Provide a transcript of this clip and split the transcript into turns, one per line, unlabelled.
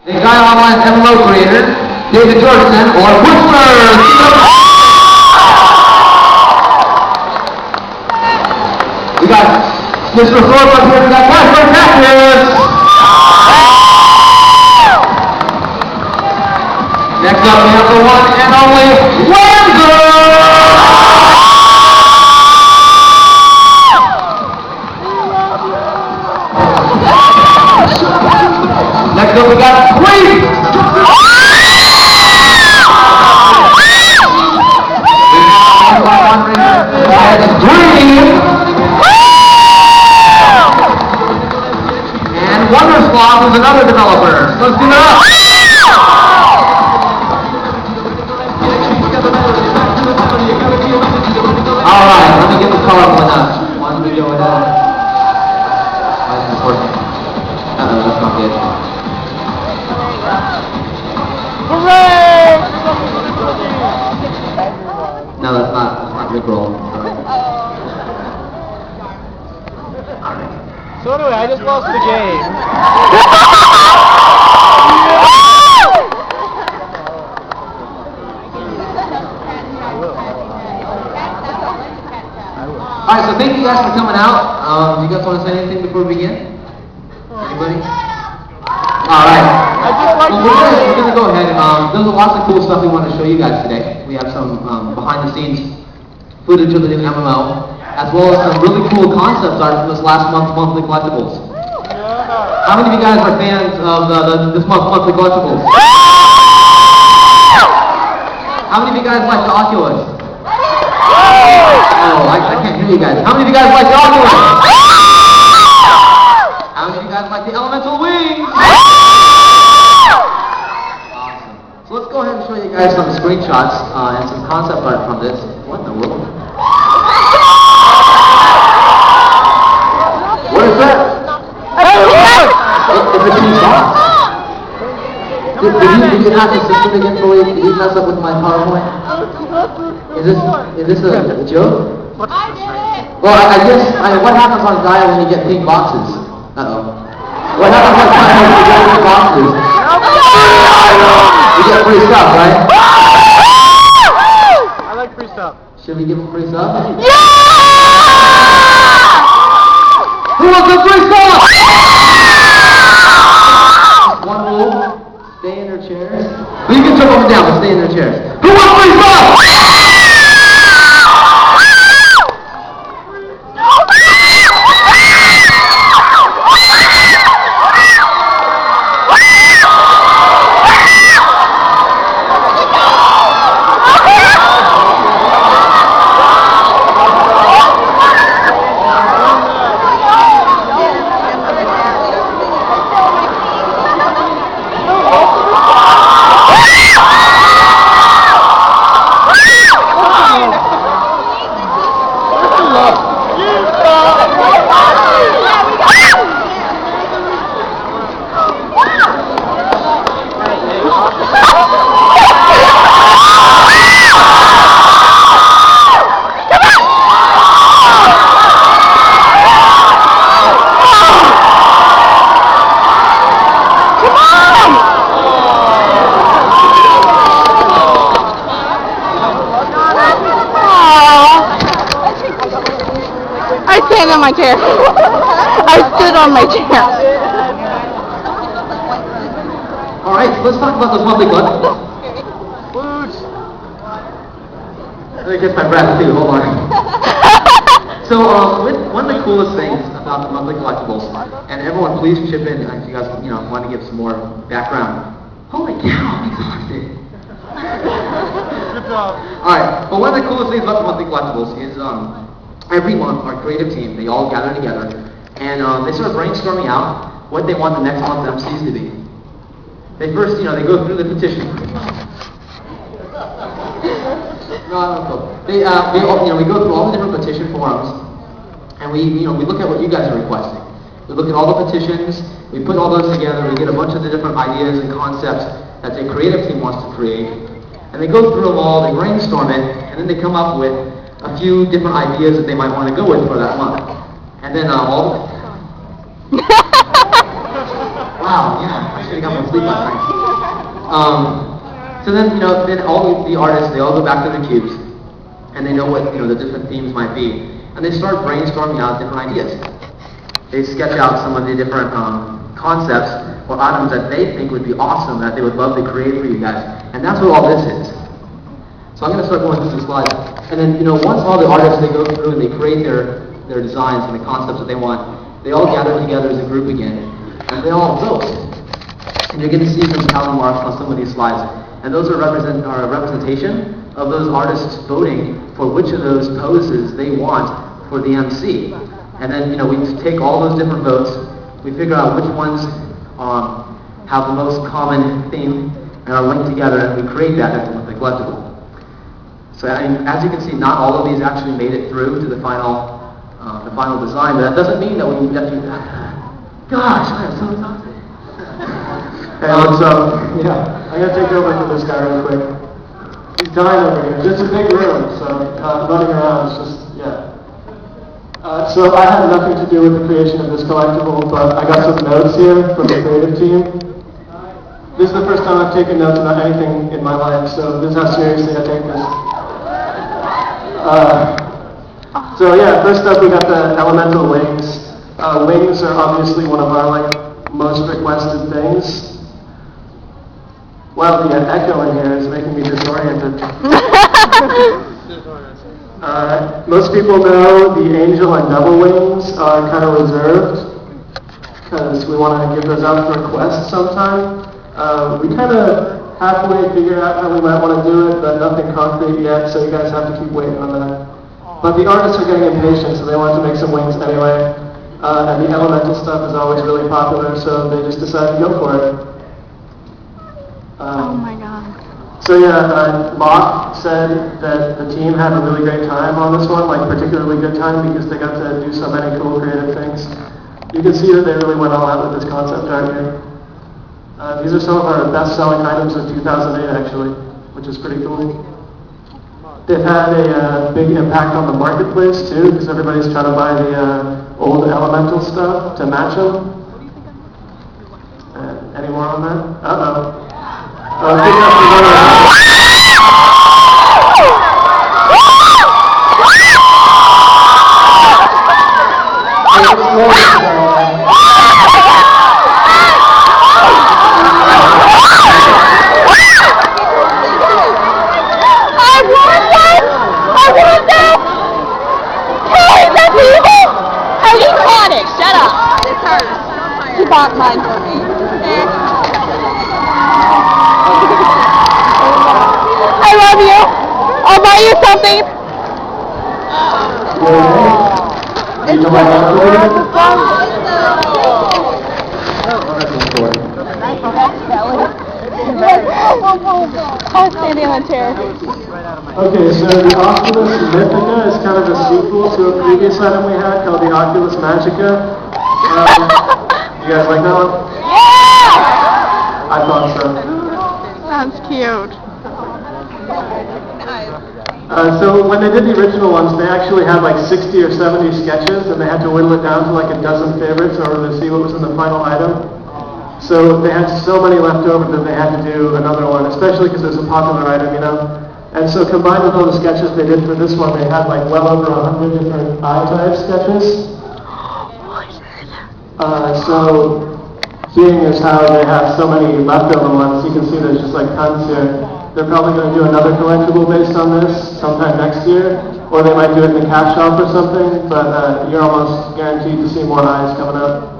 The Gaia Online MMO creator, David Jorgensen, or Whistler! We got Mr. Thorpe up here, we got Whistler Cactus! Next up, we have the one and only Wenzel! Next up, we got Creep! And Dream! And Wondersloth is another developer. Let's give it up! Alright, let me get the color one up. One video with that. Why is this working? That's not good.
Hooray!
No, that's not Rickroll. Alright.
So anyway, I just lost the game.
Alright, so thank you guys for coming out. Do you guys want to say anything before we begin? Anybody? Alright. Well, we're going to go ahead. There's lots of cool stuff we want to show you guys today. We have some behind the scenes footage of the new MMO, as well as some really cool concept art from this last month's monthly collectibles. How many of you guys are fans of this month's monthly collectibles? How many of you guys like the Oculus? Oh, I can't hear you guys. How many of you guys like the Oculus? How many of you guys like the Elemental Wings? Awesome. So let's go ahead and show you guys some screenshots and some concept art from this. What in the world? What is that? It's a few shots. Did you hack the system again, Chloe? Did you mess up with my PowerPoint? Is this a joke?
I did it!
Well, I guess, what happens on Gaia when you get pink boxes? Uh-oh. What happens on Gaia when you get pink boxes? You get free stuff, right?
I like free stuff.
Should we give them free stuff?
Yeah!
Who wants some free stuff? One rule, stay in their chairs. But you can jump up and down, but stay in their chairs. Who wants free stuff?
I stand on my chair. I stood on my chair.
Alright, so let's talk about those monthly collectibles. Let me catch my breath too, hold on. So, one of the coolest things about the monthly collectibles, and everyone please chip in if you guys want to give some more background. Holy cow, I'm exhausted.
Good job.
Alright, but one of the coolest things about the monthly collectibles is every month our creative team, they all gather together and they start brainstorming out what they want the next month's MCs to be. They first, they go through the petition. No, I don't know. We go through all the different petition forums, and we look at what you guys are requesting. We look at all the petitions, we put all those together, we get a bunch of the different ideas and concepts that the creative team wants to create, and they go through them all, they brainstorm it, and then they come up with a few different ideas that they might want to go with for that month. And then all... Why wow, yeah, I should have got more sleep last night. So then, then all the artists, they all go back to their cubes, and they know what, the different themes might be, and they start brainstorming out different ideas. They sketch out some of the different concepts or items that they think would be awesome, that they would love to create for you guys, and that's what all this is. So I'm going to start going through some slides, and then, once all the artists, they go through and they create their designs and the concepts that they want, they all gather together as a group again, and they all vote. And you're going to see some tally marks on some of these slides. And those are a representation of those artists voting for which of those poses they want for the MC. And then, we take all those different votes, we figure out which ones have the most common theme and are linked together, and we create that as a collectible. So as you can see, not all of these actually made it through to the final design, but that doesn't mean that we have to... Gosh, I am so exhausted.
And so, yeah, I'm going to take over for this guy real quick. He's dying over here. It's a big room, so running around is just, yeah. So I had nothing to do with the creation of this collectible, but I got some notes here from the creative team. This is the first time I've taken notes about anything in my life, so this is how seriously I take this. So yeah, first up we got the elemental wings. Wings are obviously one of our most requested things. Well, the echo in here is making me disoriented. Most people know the angel and double wings are kind of reserved because we want to give those out for requests sometime. We kind of halfway figure out how we might want to do it, but nothing concrete yet, so you guys have to keep waiting on that. But the artists are getting impatient, so they want to make some wings anyway. And the elemental stuff is always really popular, so they just decided to go for it.
Oh my god.
So yeah, Locke said that the team had a really great time on this one, particularly good time because they got to do so many cool creative things. You can see that they really went all out with this concept art here. These are some of our best-selling items of 2008 actually, which is pretty cool. They've had a big impact on the marketplace too, because everybody's trying to buy the old elemental stuff to match them. Any more on that? Uh-oh.
He bought mine for me. I love you. I'll buy you something. I'll stand in a chair.
Okay, so the Oculus Mythica is kind of a sequel to a previous item we had called the Oculus Magica. You guys like that one?
Yeah!
I thought so.
Sounds cute.
So when they did the original ones, they actually had 60 or 70 sketches, and they had to whittle it down to a dozen favorites in order to see what was in the final item. So they had so many left over that they had to do another one, especially because it was a popular item, And so combined with all the sketches they did for this one, they had well over 100 different eye-type sketches. So seeing as how they have so many leftover ones, you can see there's just tons here. They're probably going to do another collectible based on this sometime next year, or they might do it in the cash shop or something, but you're almost guaranteed to see more eyes coming up.